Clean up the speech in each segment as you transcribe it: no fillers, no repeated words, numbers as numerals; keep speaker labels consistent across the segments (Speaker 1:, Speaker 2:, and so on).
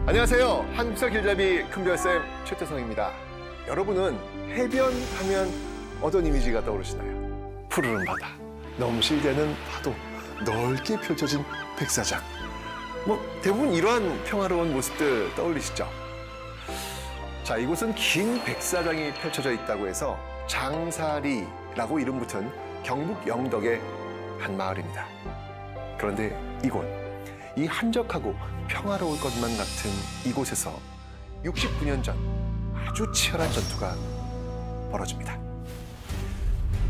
Speaker 1: 안녕하세요. 한국사 길잡이 큰별쌤 최태성입니다. 여러분은 해변 하면 어떤 이미지가 떠오르시나요? 푸르른 바다, 넘실대는 파도, 넓게 펼쳐진 백사장. 대부분 이러한 평화로운 모습들 떠올리시죠? 자, 이곳은 긴 백사장이 펼쳐져 있다고 해서 장사리라고 이름 붙은 경북 영덕의 한 마을입니다. 그런데 이곳, 이 한적하고 평화로울 것만 같은 이곳에서 69년 전 아주 치열한 전투가 벌어집니다.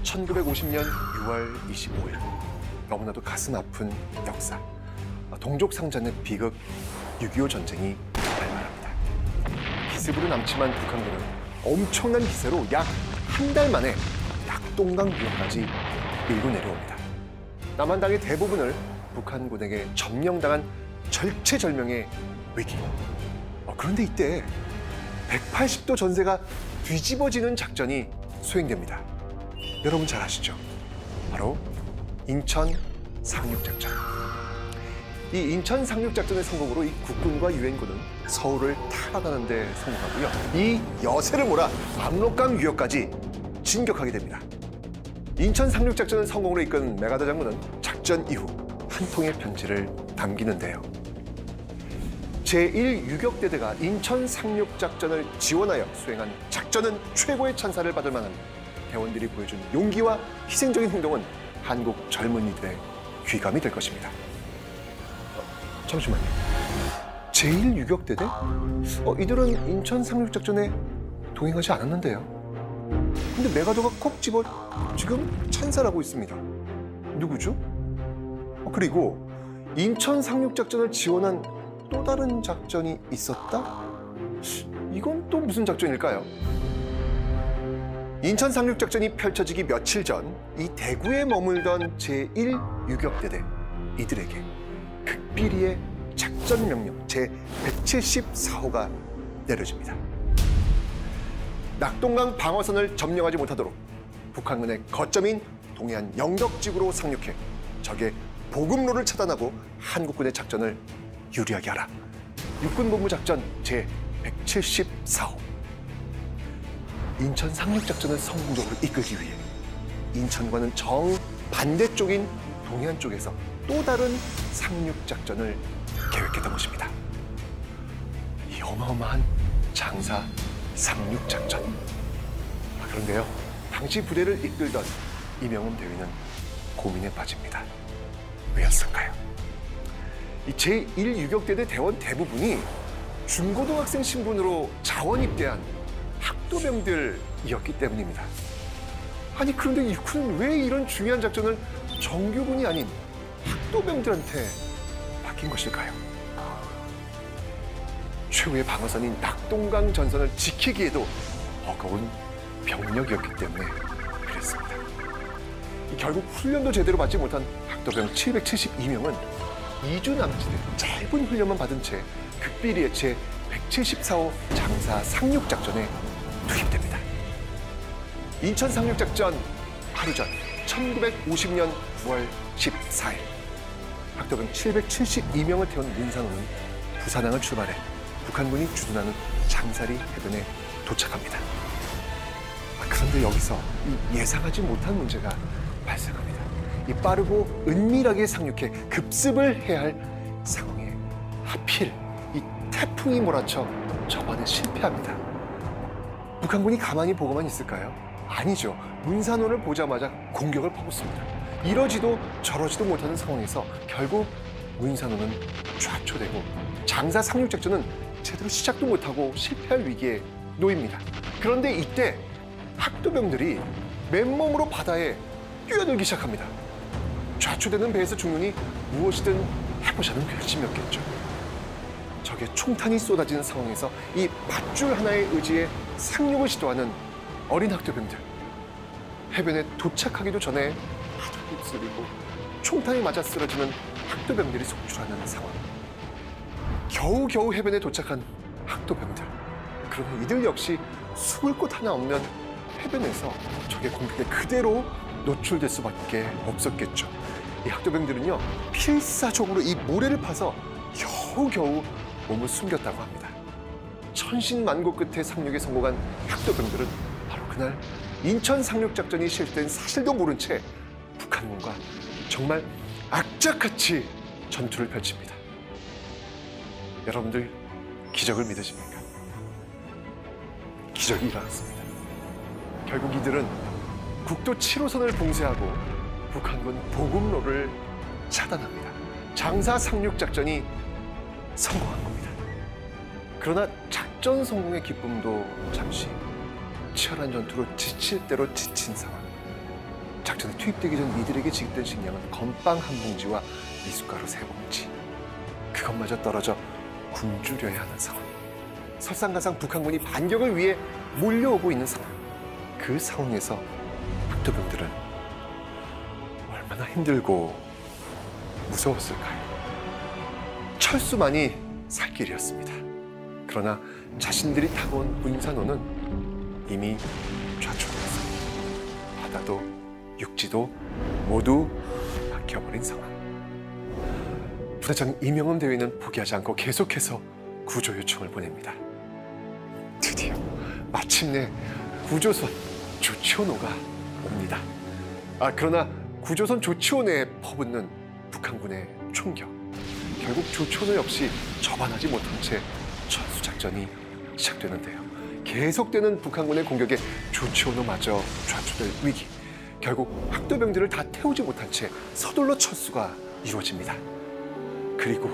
Speaker 1: 1950년 6월 25일, 너무나도 가슴 아픈 역사, 동족상잔의 비극 6.25 전쟁이 발발합니다. 기습으로 남침한 북한군은 엄청난 기세로 약 한 달 만에 낙동강 유역까지 밀고 내려옵니다. 남한당의 대부분을 북한군에게 점령당한 절체절명의 위기. 그런데 이때 180도 전세가 뒤집어지는 작전이 수행됩니다. 여러분 잘 아시죠? 바로 인천 상륙작전. 이 인천 상륙작전의 성공으로 이 국군과 유엔군은 서울을 탈환하는 데 성공하고요. 이 여세를 몰아 압록강 유역까지 진격하게 됩니다. 인천 상륙작전을 성공으로 이끈 메가더 장군은 작전 이후 한 통의 편지를 남기는데요. 제1유격대대가 인천 상륙작전을 지원하여 수행한 작전은 최고의 찬사를 받을 만한 대원들이 보여준 용기와 희생적인 행동은 한국 젊은이들의 귀감이 될 것입니다. 잠시만요. 제1유격대대? 이들은 인천 상륙작전에 동행하지 않았는데요. 근데 메가더가 콕 집어 지금 찬사라고 있습니다. 누구죠? 그리고 인천 상륙작전을 지원한 또 다른 작전이 있었다? 이건 또 무슨 작전일까요? 인천 상륙작전이 펼쳐지기 며칠 전 이 대구에 머물던 제1유격대대, 이들에게 극비리의 작전 명령 제174호가 내려집니다. 낙동강 방어선을 점령하지 못하도록 북한군의 거점인 동해안 영덕지구로 상륙해 적의 보급로를 차단하고 한국군의 작전을 유리하게 하라. 육군본부작전 제174호. 인천 상륙작전을 성공적으로 이끌기 위해 인천과는 정반대쪽인 동해안 쪽에서 또 다른 상륙작전을 계획했던 것입니다. 이 어마어마한 장사 상륙작전. 그런데요, 당시 부대를 이끌던 이명훈 대위는 고민에 빠집니다. 왜였을까요? 이 제1유격대대 대원 대부분이 중고등학생 신분으로 자원 입대한 학도병들이었기 때문입니다. 아니, 그런데 육군은 왜 이런 중요한 작전을 정규군이 아닌 학도병들한테 맡긴 것일까요? 최후의 방어선인 낙동강 전선을 지키기에도 버거운 병력이었기 때문에 그랬습니다. 결국 훈련도 제대로 받지 못한 학도병 772명은 2주 남짓의 짧은 훈련만 받은 채 극비리의 제174호 장사 상륙작전에 투입됩니다. 인천 상륙작전 하루 전 1950년 9월 14일 학도병 772명을 태운 문상호는 부산항을 출발해 북한군이 주둔하는 장사리 해변에 도착합니다. 그런데 여기서 이 예상하지 못한 문제가 발생합니다. 이 빠르고 은밀하게 상륙해 급습을 해야 할 상황에 하필 이 태풍이 몰아쳐 접안에 실패합니다. 북한군이 가만히 보고만 있을까요? 아니죠. 문산호를 보자마자 공격을 퍼붓습니다. 이러지도 저러지도 못하는 상황에서 결국 문산호는 좌초되고 장사 상륙작전은 제대로 시작도 못하고 실패할 위기에 놓입니다. 그런데 이때 학도병들이 맨몸으로 바다에 뛰어들기 시작합니다. 좌초되는 배에서 죽느니 무엇이든 해보자는 결심이었겠죠. 적의 총탄이 쏟아지는 상황에서 이 밧줄 하나의 의지에 상륙을 시도하는 어린 학도병들. 해변에 도착하기도 전에 바닥에 휩쓸리고 총탄이 맞아 쓰러지는 학도병들이 속출하는 상황. 겨우겨우 해변에 도착한 학도병들. 그러나 이들 역시 숨을 곳 하나 없는 해변에서 적의 공격에 그대로 노출될 수밖에 없었겠죠. 이 학도병들은요, 필사적으로 이 모래를 파서 겨우겨우 몸을 숨겼다고 합니다. 천신만고 끝에 상륙에 성공한 학도병들은 바로 그날 인천 상륙작전이 실시된 사실도 모른 채 북한군과 정말 악착같이 전투를 펼칩니다. 여러분들 기적을 믿으십니까? 기적이 일어났습니다. 결국 이들은 국도 7호선을 봉쇄하고 북한군 보급로를 차단합니다. 장사 상륙작전이 성공한 겁니다. 그러나 작전 성공의 기쁨도 잠시 치열한 전투로 지칠 대로 지친 상황. 작전에 투입되기 전 이들에게 지급된 식량은 건빵 한 봉지와 미숫가루 3봉지. 그것마저 떨어져 굶주려야 하는 상황. 설상가상 북한군이 반격을 위해 몰려오고 있는 상황. 그 상황에서 학도병들은 얼마나 힘들고 무서웠을까요? 철수만이 살 길이었습니다. 그러나 자신들이 타고 온 군산호는 이미 좌초되었습니다. 바다도 육지도 모두 막혀버린 상황. 부대장 이명흠 대위는 포기하지 않고 계속해서 구조 요청을 보냅니다. 드디어 마침내 구조선 조치호호가 옵니다. 그러나 구조선 조치호호에 퍼붓는 북한군의 총격. 결국 조치호호 역시 접안하지 못한 채 철수작전이 시작되는데요. 계속되는 북한군의 공격에 조치호호마저 좌초될 위기. 결국 학도병들을 다 태우지 못한 채 서둘러 철수가 이루어집니다. 그리고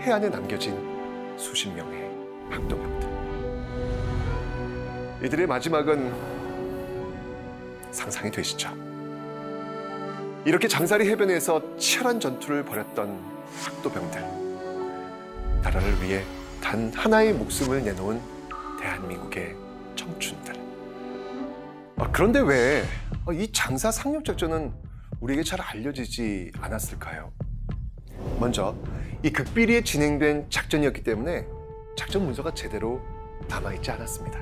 Speaker 1: 해안에 남겨진 수십 명의 학도병들. 이들의 마지막은 상상이 되시죠? 이렇게 장사리 해변에서 치열한 전투를 벌였던 학도병들. 나라를 위해 단 하나의 목숨을 내놓은 대한민국의 청춘들. 그런데 왜 이 장사 상륙작전은 우리에게 잘 알려지지 않았을까요? 먼저 이 극비리에 진행된 작전이었기 때문에 작전 문서가 제대로 남아있지 않았습니다.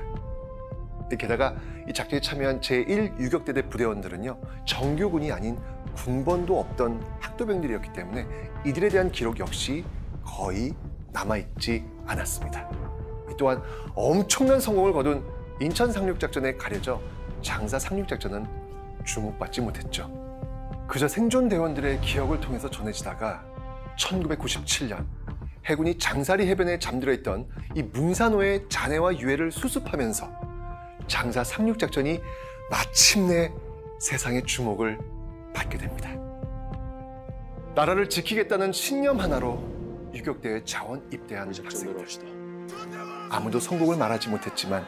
Speaker 1: 게다가 이 작전에 참여한 제1유격대대 부대원들은요, 정규군이 아닌 군번도 없던 학도병들이었기 때문에 이들에 대한 기록 역시 거의 남아있지 않았습니다. 또한 엄청난 성공을 거둔 인천 상륙작전에 가려져 장사 상륙작전은 주목받지 못했죠. 그저 생존 대원들의 기억을 통해서 전해지다가 1997년 해군이 장사리 해변에 잠들어 있던 이 문산호의 잔해와 유해를 수습하면서 장사 상륙작전이 마침내 세상의 주목을 받게 됩니다. 나라를 지키겠다는 신념 하나로 유격대에 자원 입대한 학생들. 아무도 성공을 말하지 못했지만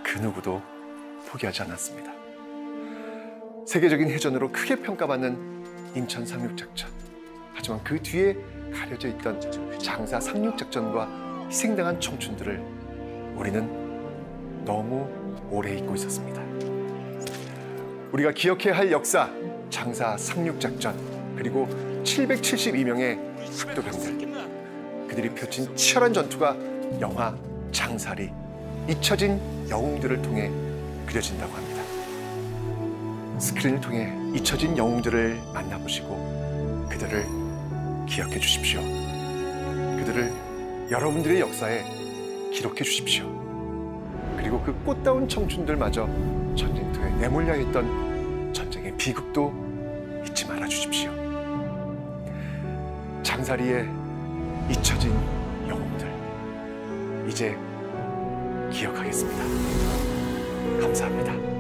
Speaker 1: 그 누구도 포기하지 않았습니다. 세계적인 해전으로 크게 평가받는 인천 상륙작전. 하지만 그 뒤에 가려져 있던 장사 상륙작전과 희생당한 청춘들을 우리는 너무 오래 잊고 있었습니다. 우리가 기억해야 할 역사, 장사 상륙작전, 그리고 772명의 학도병들. 그들이 펼친 치열한 전투가 영화 장사리, 잊혀진 영웅들을 통해 그려진다고 합니다. 스크린을 통해 잊혀진 영웅들을 만나보시고 그들을 기억해 주십시오. 그들을 여러분들의 역사에 기록해 주십시오. 그리고 그 꽃다운 청춘들마저 전쟁터에 내몰려 있던 전쟁의 비극도 잊지 말아 주십시오. 장사리의 잊혀진 영웅들, 이제 기억하겠습니다. 감사합니다.